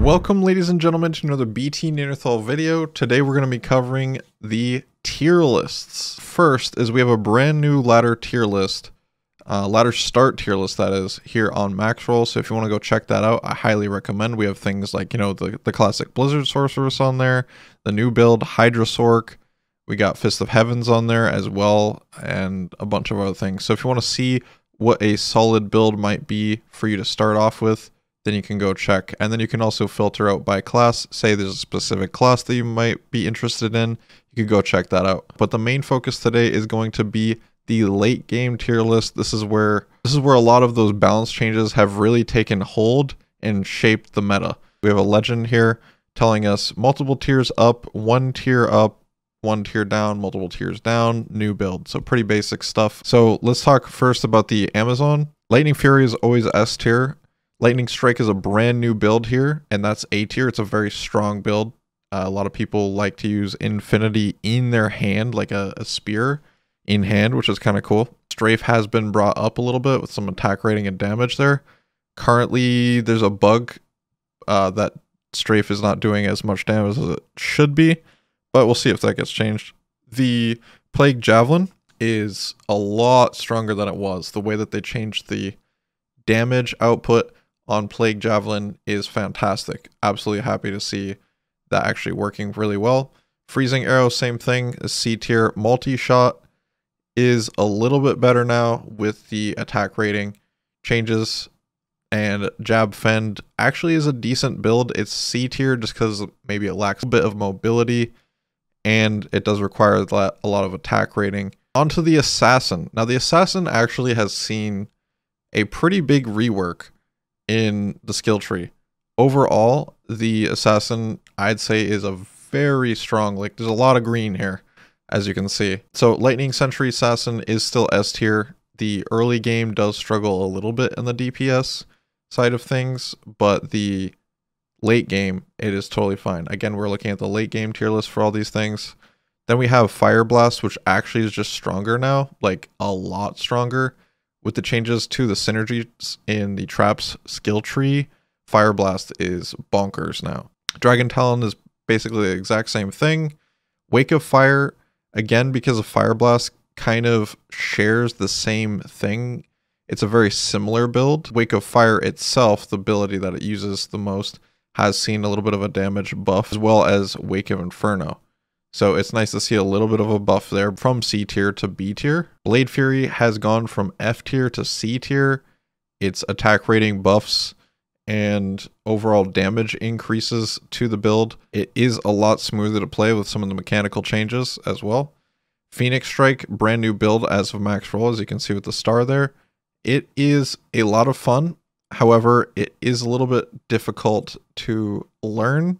Welcome, ladies and gentlemen, to another BTNeanderthal video. Today we're going to be covering the tier lists. First is we have a brand new ladder tier list, ladder start tier list that is, here on Maxroll. So if you want to go check that out, I highly recommend. We have things like, the classic Blizzard Sorceress on there, the new build Hydra Sorc, we got Fist of Heavens on there as well, and a bunch of other things. So if you want to see what a solid build might be for you to start off with, then you can go check. And then you can also filter out by class. Say there's a specific class that you might be interested in, you could go check that out. But the main focus today is going to be the late game tier list. This is where a lot of those balance changes have really taken hold and shaped the meta. We have a legend here telling us multiple tiers up, one tier down, multiple tiers down, new build. So pretty basic stuff. So let's talk first about the Amazon. Lightning Fury is always S tier. Lightning Strike is a brand new build here, and that's A tier. It's a very strong build. A lot of people like to use Infinity in their hand, like a spear in hand, which is kind of cool. Strafe has been brought up a little bit with some attack rating and damage there. Currently, there's a bug that Strafe is not doing as much damage as it should be, but we'll see if that gets changed. The Plague Javelin is a lot stronger than it was. The way that they changed the damage output on Plague Javelin is fantastic. Absolutely happy to see that actually working really well. Freezing Arrow, same thing as C tier. Multi-shot is a little bit better now with the attack rating changes. And Jab Fend actually is a decent build. It's C tier just because maybe it lacks a bit of mobility and it does require a lot of attack rating. Onto the Assassin. Now the Assassin actually has seen a pretty big rework in the skill tree. Overall, the Assassin, I'd say, is a very strong, like there's a lot of green here, as you can see. So Lightning Sentry Assassin is still S tier. The early game does struggle a little bit in the DPS side of things, but the late game, it is totally fine. Again, we're looking at the late game tier list for all these things. Then we have Fire Blast, which actually is just stronger now, like a lot stronger. With the changes to the synergies in the traps skill tree, Fire Blast is bonkers now. Dragon Talon is basically the exact same thing. Wake of Fire, again, because of Fire Blast, kind of shares the same thing. It's a very similar build. Wake of Fire itself, the ability that it uses the most, has seen a little bit of a damage buff, as well as Wake of Inferno. So it's nice to see a little bit of a buff there from C tier to B tier. Blade Fury has gone from F tier to C tier. Its attack rating buffs and overall damage increases to the build. It is a lot smoother to play with some of the mechanical changes as well. Phoenix Strike, brand new build as of Maxroll, as you can see with the star there. It is a lot of fun. However, it is a little bit difficult to learn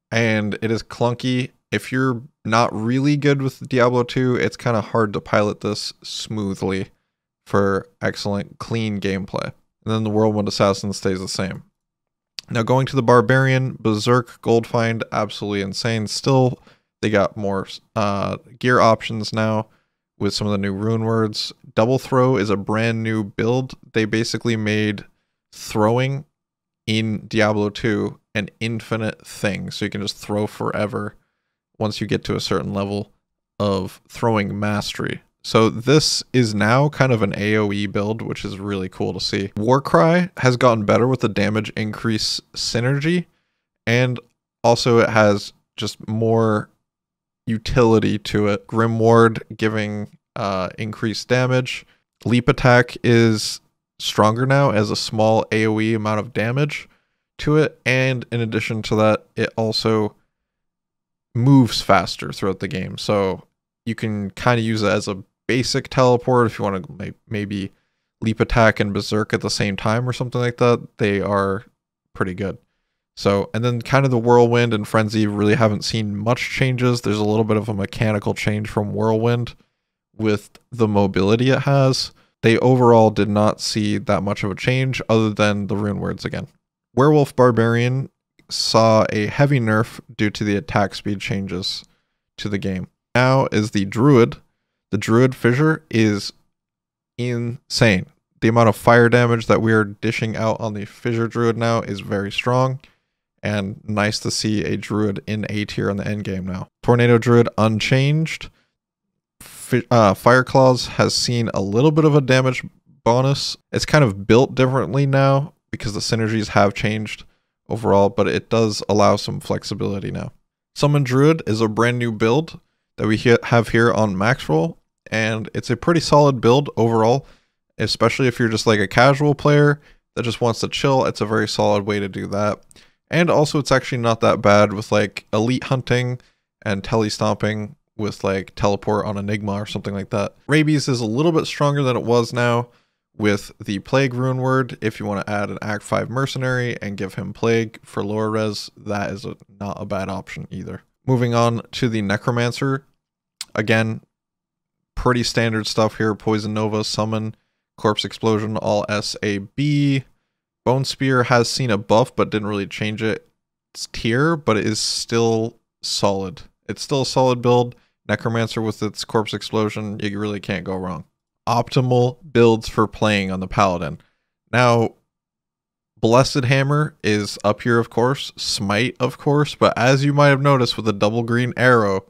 and it is clunky. If you're not really good with Diablo 2, it's kind of hard to pilot this smoothly for excellent, clean gameplay. And then the Whirlwind Assassin stays the same. Now going to the Barbarian, Berserk, Gold Find, absolutely insane. Still, they got more gear options now with some of the new rune words. Double Throw is a brand new build. They basically made throwing in Diablo 2 an infinite thing, so you can just throw forever once you get to a certain level of throwing mastery. So this is now kind of an AoE build, which is really cool to see. Warcry has gotten better with the damage increase synergy, and also it has just more utility to it. Grimward giving increased damage. Leap Attack is stronger now as a small AoE amount of damage to it, and in addition to that, it also moves faster throughout the game, so you can kind of use it as a basic teleport if you want to maybe Leap Attack and Berserk at the same time or something like that. They are pretty good. So, and then kind of the Whirlwind and Frenzy really haven't seen much changes. There's a little bit of a mechanical change from Whirlwind with the mobility it has. They overall did not see that much of a change other than the rune words again. Werewolf Barbarian saw a heavy nerf due to the attack speed changes to the game. Now is the Druid. The Druid Fissure is insane. The amount of fire damage that we are dishing out on the Fissure Druid now is very strong. and nice to see a Druid in A tier in the end game now. Tornado Druid unchanged. Fire Claws has seen a little bit of a damage bonus. It's kind of built differently now because the synergies have changed overall, but it does allow some flexibility now. Summon Druid is a brand new build that we have here on Maxroll, and it's a pretty solid build overall, especially if you're just like a casual player that just wants to chill. It's a very solid way to do that. And also it's actually not that bad with like elite hunting and tele-stomping with like teleport on Enigma or something like that. Rabies is a little bit stronger than it was now with the Plague Rune Word. If you want to add an Act 5 Mercenary and give him Plague for lower res, that is not a bad option either. Moving on to the Necromancer. Again, pretty standard stuff here. Poison Nova, Summon, Corpse Explosion, all SAB. Bone Spear has seen a buff but didn't really change its tier, but it is still solid. It's still a solid build. Necromancer with its Corpse Explosion, you really can't go wrong. Optimal builds for playing on the Paladin. Now, Blessed Hammer is up here, of course. Smite, of course. But as you might have noticed with the double green arrow,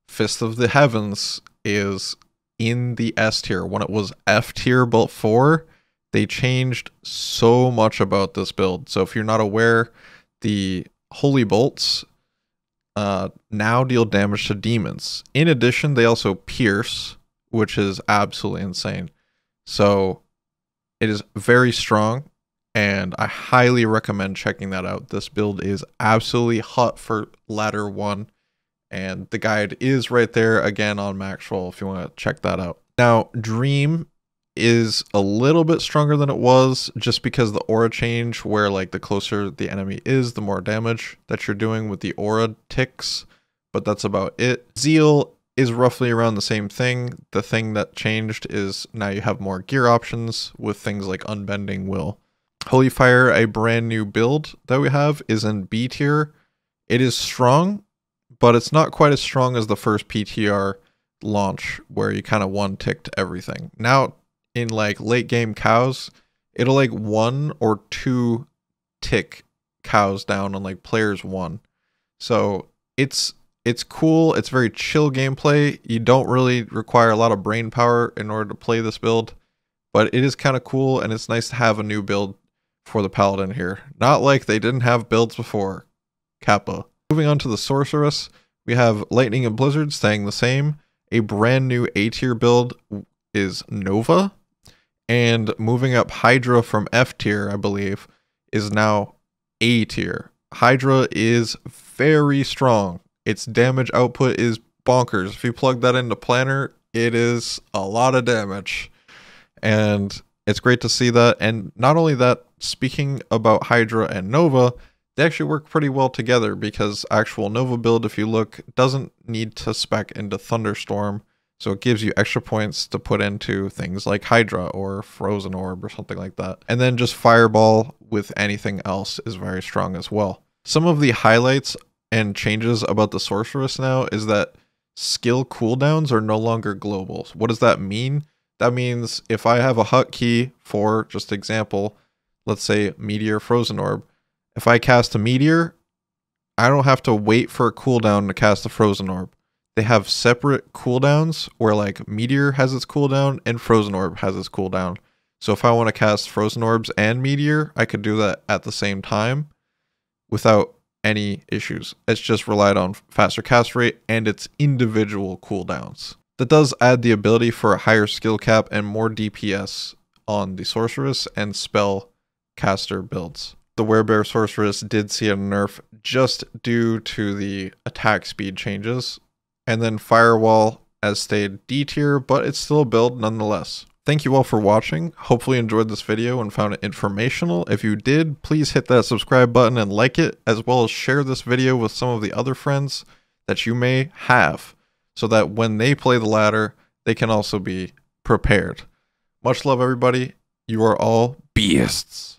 Fist of the Heavens is in the S tier. When it was F tier before, they changed so much about this build. So if you're not aware, the Holy Bolts now deal damage to demons. In addition, they also pierce, which is absolutely insane. So it is very strong, and I highly recommend checking that out. This build is absolutely hot for ladder 1, and the guide is right there again on Maxroll if you want to check that out. Now, Dream is a little bit stronger than it was just because the aura change, where like the closer the enemy is, the more damage that you're doing with the aura ticks, but that's about it. Zeal is roughly around the same thing. The thing that changed is now you have more gear options with things like Unbending Will. Holy Fire, a brand new build that we have, is in B tier. It is strong, but it's not quite as strong as the first PTR launch where you kind of one-ticked everything. Now in like late game cows, it'll like 1 or 2 tick cows down on like players 1. So it's cool. It's very chill gameplay. You don't really require a lot of brain power in order to play this build, but it is kind of cool, and it's nice to have a new build for the Paladin here. Not like they didn't have builds before. Kappa. Moving on to the Sorceress, we have Lightning and Blizzard staying the same. A brand new A tier build is Nova, and moving up Hydra from F tier, I believe, is now A tier. Hydra is very strong. Its damage output is bonkers. If you plug that into Planner, it is a lot of damage. And it's great to see that. And not only that, speaking about Hydra and Nova, they actually work pretty well together because actual Nova build, if you look, doesn't need to spec into Thunderstorm. So it gives you extra points to put into things like Hydra or Frozen Orb or something like that. And then just Fireball with anything else is very strong as well. Some of the highlights and changes about the Sorceress now is that skill cooldowns are no longer global. What does that mean? That means if I have a hotkey for, just example, let's say Meteor Frozen Orb, if I cast a Meteor, I don't have to wait for a cooldown to cast the Frozen Orb. They have separate cooldowns where like Meteor has its cooldown and Frozen Orb has its cooldown. So if I want to cast Frozen Orbs and Meteor, I could do that at the same time without any issues. It's just relied on faster cast rate and its individual cooldowns. That does add the ability for a higher skill cap and more DPS on the Sorceress and spell caster builds. The Werebear Sorceress did see a nerf just due to the attack speed changes. And then Firewall has stayed D tier, but it's still a build nonetheless. Thank you all for watching. Hopefully you enjoyed this video and found it informational. If you did, please hit that subscribe button and like it, as well as share this video with some of the other friends that you may have, so that when they play the ladder, they can also be prepared. Much love, everybody. You are all beasts.